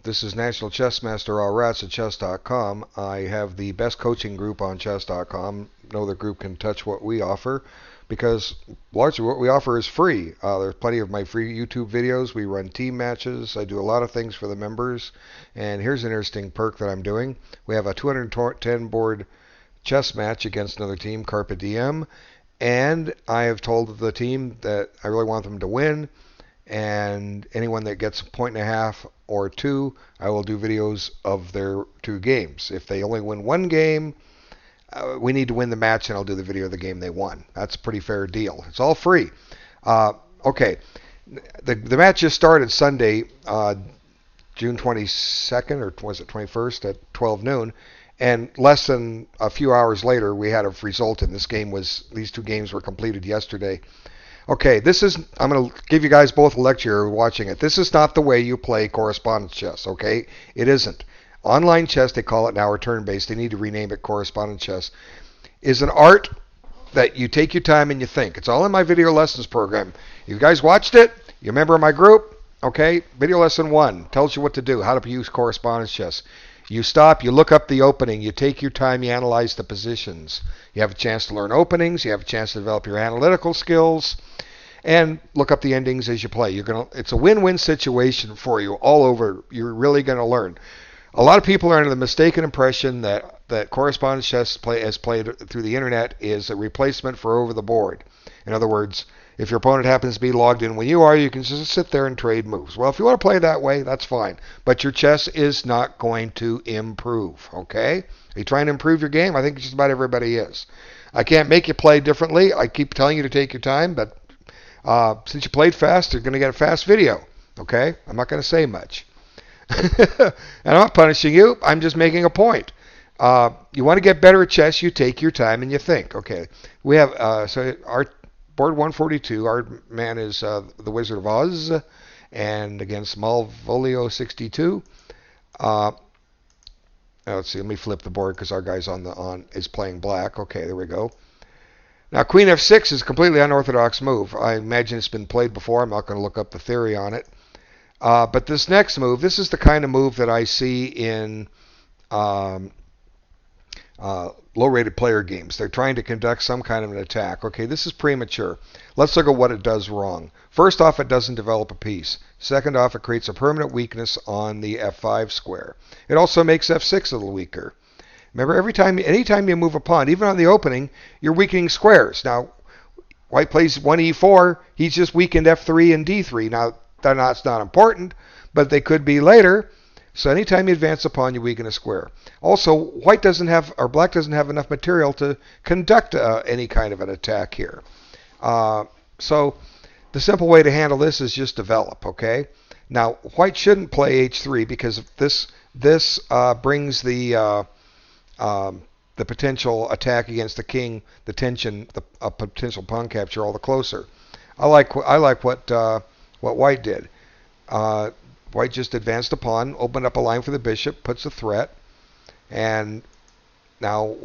This is National Chess Master All Rats at chess.com. I have the best coaching group on chess.com. No other group can touch what we offer because largely what we offer is free. There's plenty of my free YouTube videos. We run team matches. I do a lot of things for the members. And here's an interesting perk that I'm doing. We have a 210 board chess match against another team, CARPE DIEM. And I have told the team that I really want them to win. And anyone that gets a point and a half or two, I will do videos of their two games. If they only win one game, we need to win the match, and I'll do the video of the game they won. That's a pretty fair deal. It's all free. Okay, the match just started Sunday, June 22nd, or was it 21st at 12 noon. And less than a few hours later, we had a result, and these two games were completed yesterday. Okay, I'm going to give you guys both a lecture watching it. This is not the way you play correspondence chess, okay? It isn't. Online chess, they call it now, or turn-based. They need to rename it correspondence chess, is an art that you take your time and you think. It's all in my video lessons program. You guys watched it? You're a member of my group? Okay, video lesson 1 tells you what to do, how to use correspondence chess. You stop, you look up the opening, you take your time, you analyze the positions. You have a chance to learn openings, you have a chance to develop your analytical skills, and look up the endings as you play. It's a win-win situation for you all over. You're really going to learn. A lot of people are under the mistaken impression that correspondence chess as played through the internet is a replacement for over the board. In other words, if your opponent happens to be logged in when you are, you can just sit there and trade moves. Well, if you want to play that way, that's fine. But your chess is not going to improve, okay? Are you trying to improve your game? I think just about everybody is. I can't make you play differently. I keep telling you to take your time, but since you played fast, you're going to get a fast video, okay? I'm not going to say much. And I'm not punishing you. I'm just making a point. You want to get better at chess, you take your time and you think. Okay, we have so our board 142. Our man is the Wizard of Oz, and against Malvolio 62. Let's see. Let me flip the board because our guy's is playing black. Okay, there we go. Now Queen F6 is a completely unorthodox move. I imagine it's been played before. I'm not going to look up the theory on it. But this next move, this is the kind of move that I see in low-rated player games. They're trying to conduct some kind of an attack. Okay, this is premature. Let's look at what it does wrong. First off, it doesn't develop a piece. Second off, it creates a permanent weakness on the F5 square. It also makes F6 a little weaker. Remember, anytime you move a pawn, even on the opening, you're weakening squares. Now, White plays 1e4. He's just weakened F3 and D3. Now, that's not important, but they could be later. So anytime you advance a pawn, you weaken a square. Also, Black doesn't have enough material to conduct any kind of an attack here. So the simple way to handle this is just develop. Okay. Now, White shouldn't play H3 because this brings the potential attack against the king, the tension, a potential pawn capture all the closer. I like what White did. White just advanced a pawn, opened up a line for the bishop, puts a threat, and now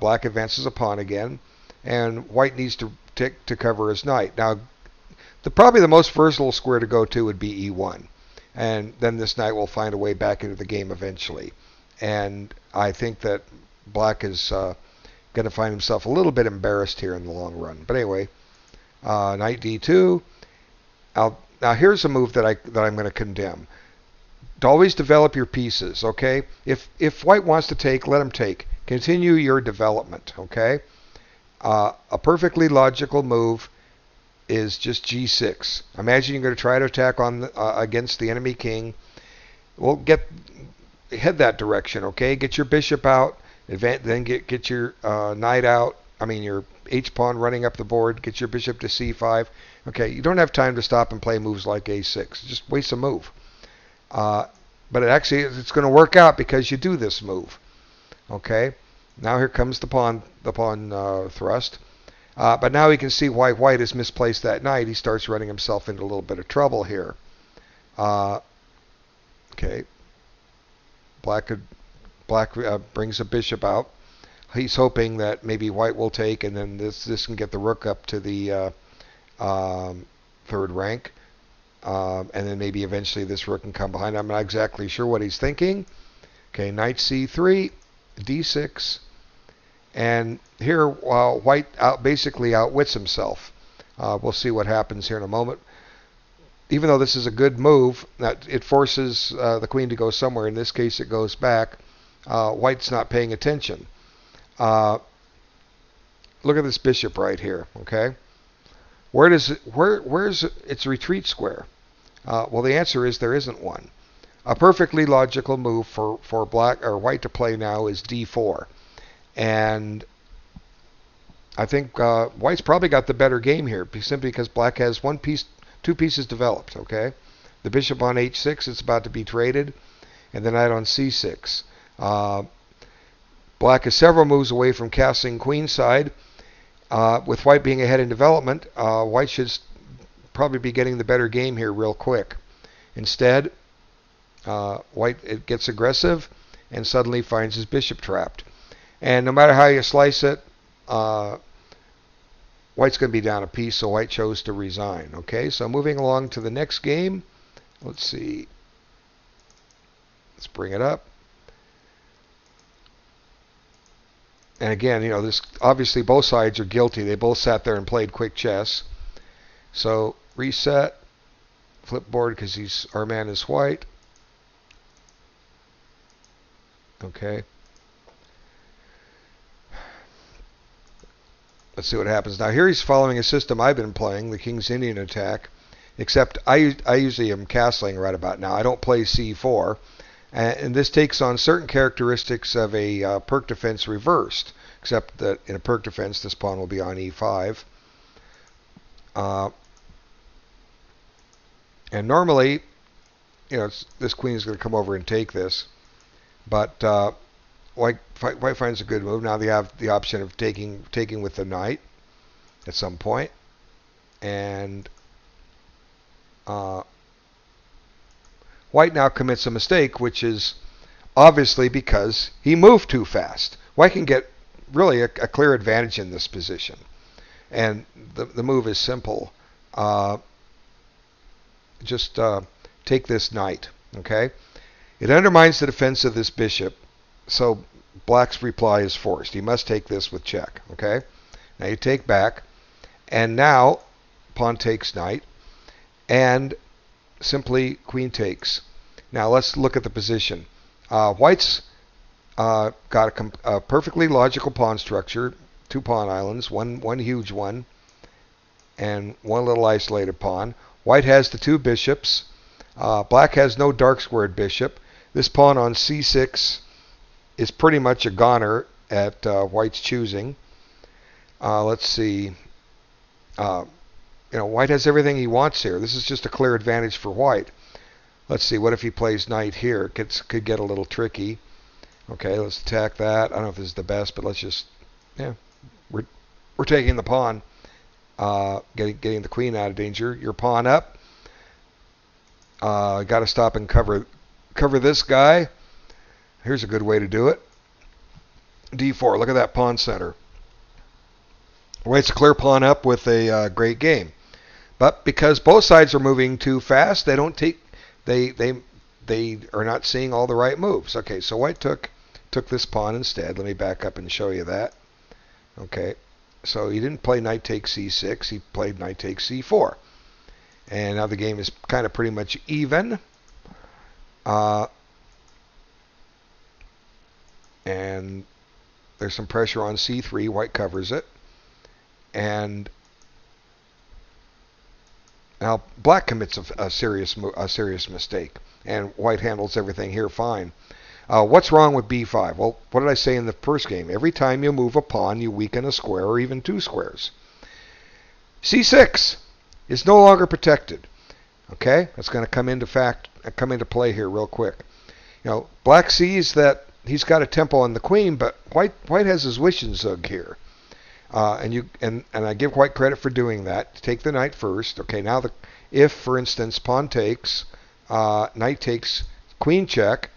Black advances a pawn again, and White needs to cover his knight. Now, probably the most versatile square to go to would be E1, and then this knight will find a way back into the game eventually. And I think that Black is going to find himself a little bit embarrassed here in the long run. But anyway, knight D2. Now here's a move that I'm going to condemn. To always develop your pieces, okay? If White wants to take, let him take. Continue your development, okay? A perfectly logical move is just G6. Imagine you're going to try to attack against the enemy king. Well, head that direction, okay? Get your bishop out, then get your knight out. I mean your H pawn running up the board. Get your bishop to C5. Okay, you don't have time to stop and play moves like A6. Just waste a move. But it's going to work out because you do this move. Okay, now here comes the pawn thrust. But now we can see why White has misplaced that knight. He starts running himself into a little bit of trouble here. Okay, Black brings a bishop out. He's hoping that maybe White will take, and then this can get the rook up to the third rank. and then maybe eventually this rook can come behind. I'm not exactly sure what he's thinking. Okay, knight c3, d6, and here white basically outwits himself. We'll see what happens here in a moment. Even though this is a good move, it forces the queen to go somewhere. In this case, it goes back. White's not paying attention. Look at this bishop right here. Okay, where's its retreat square? Well, the answer is there isn't one. A perfectly logical move for black or white to play now is d4, and I think white's probably got the better game here, simply because black has two pieces developed. Okay, the bishop on h6, it's about to be traded, and the knight on c6. Black is several moves away from castling queenside. With white being ahead in development, white should probably be getting the better game here real quick. Instead, white gets aggressive and suddenly finds his bishop trapped. And no matter how you slice it, white's going to be down a piece, so white chose to resign. Okay, so moving along to the next game. Let's see. Let's bring it up. And again, this obviously both sides are guilty. They both sat there and played quick chess. So reset, flip board because our man is white. Okay. Let's see what happens. Now here he's following a system I've been playing, the King's Indian attack, except I usually am castling right about now. I don't play c4. And this takes on certain characteristics of a perk defense reversed, except that in a perk defense, this pawn will be on e5. And normally, this queen is going to come over and take this. But white finds a good move. Now they have the option of taking with the knight at some point. And white now commits a mistake, which is obviously because he moved too fast. White can get really a clear advantage in this position. And the move is simple. Just take this knight, okay? It undermines the defense of this bishop, so black's reply is forced. He must take this with check, okay? Now you take back, and now pawn takes knight, and simply queen takes. Now let's look at the position. White's got a perfectly logical pawn structure, two pawn islands, one huge one, and one little isolated pawn. White has the two bishops. Black has no dark squared bishop. This pawn on c6 is pretty much a goner at white's choosing. Let's see. White has everything he wants here. This is just a clear advantage for white. Let's see. What if he plays knight here? Could get a little tricky. Okay, let's attack that. I don't know if this is the best, but let's just, we're taking the pawn, getting the queen out of danger. Your pawn up. Got to stop and cover this guy. Here's a good way to do it. d4. Look at that pawn center. White's a clear pawn up with a great game. But because both sides are moving too fast, they don't take. They are not seeing all the right moves. Okay, so white took this pawn instead. Let me back up and show you that. Okay, so he didn't play knight takes c6. He played knight takes c4. And now the game is kind of pretty much even. And there's some pressure on c3. White covers it. And now black commits a serious mistake, and white handles everything here fine. What's wrong with b5? Well, what did I say in the first game? Every time you move a pawn, you weaken a square or even two squares. c6 is no longer protected. Okay, that's going to come into play here real quick. Black sees that he's got a tempo on the queen, but white has his wishing zug here. And I give white credit for doing that. Take the knight first. Okay, now if for instance pawn takes, knight takes, queen check,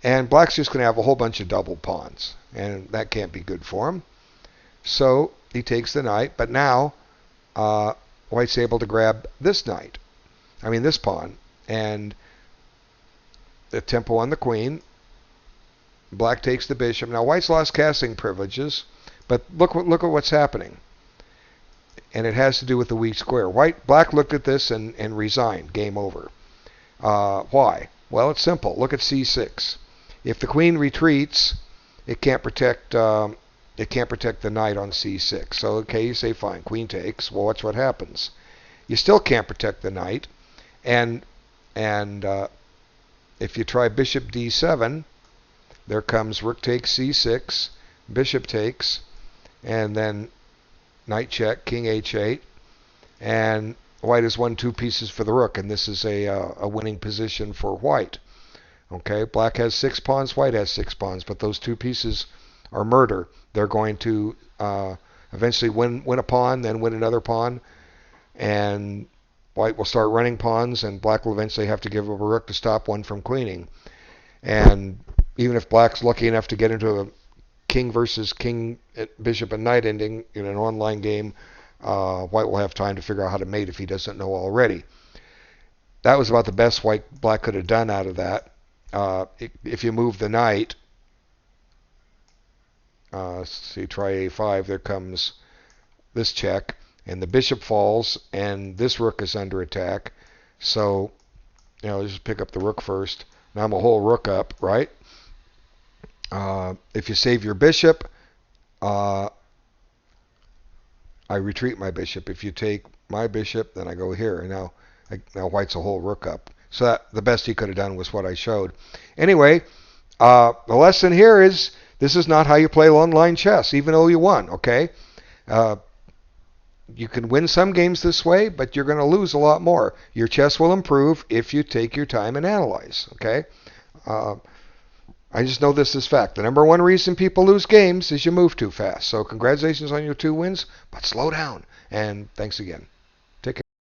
and black's just going to have a whole bunch of double pawns, and that can't be good for him. So he takes the knight, but now white's able to grab this knight. this pawn, and the tempo on the queen. Black takes the bishop. Now white's lost castling privileges, but look at what's happening. And it has to do with the weak square. Black looked at this and resigned. Game over. Why? Well, it's simple. Look at c6. If the queen retreats, it can't protect the knight on c6. So okay, you say fine, queen takes. Well, watch what happens. You still can't protect the knight, and if you try bishop d7, there comes rook takes c6, bishop takes, and then knight check, king h8, and white has won 2 pieces for the rook, and this is a winning position for white. Okay, black has 6 pawns, white has 6 pawns, but those 2 pieces are murder. They're going to eventually win a pawn, then win another pawn, and white will start running pawns, and black will eventually have to give up a rook to stop one from queening. And even if black's lucky enough to get into a king versus king, bishop and knight ending in an online game, white will have time to figure out how to mate if he doesn't know already. That was about the best black could have done out of that. If you move the knight, see, try a5, there comes this check, and the bishop falls, and this rook is under attack. So, just pick up the rook first. Now I'm a whole rook up, right? If you save your bishop, I retreat my bishop. If you take my bishop, then I go here. And now white's a whole rook up. So the best he could have done was what I showed. Anyway, the lesson here is this is not how you play online chess, even though you won, okay? You can win some games this way, but you're going to lose a lot more. Your chess will improve if you take your time and analyze, okay? I just know this is fact. The number one reason people lose games is you move too fast. So congratulations on your 2 wins, but slow down. And thanks again.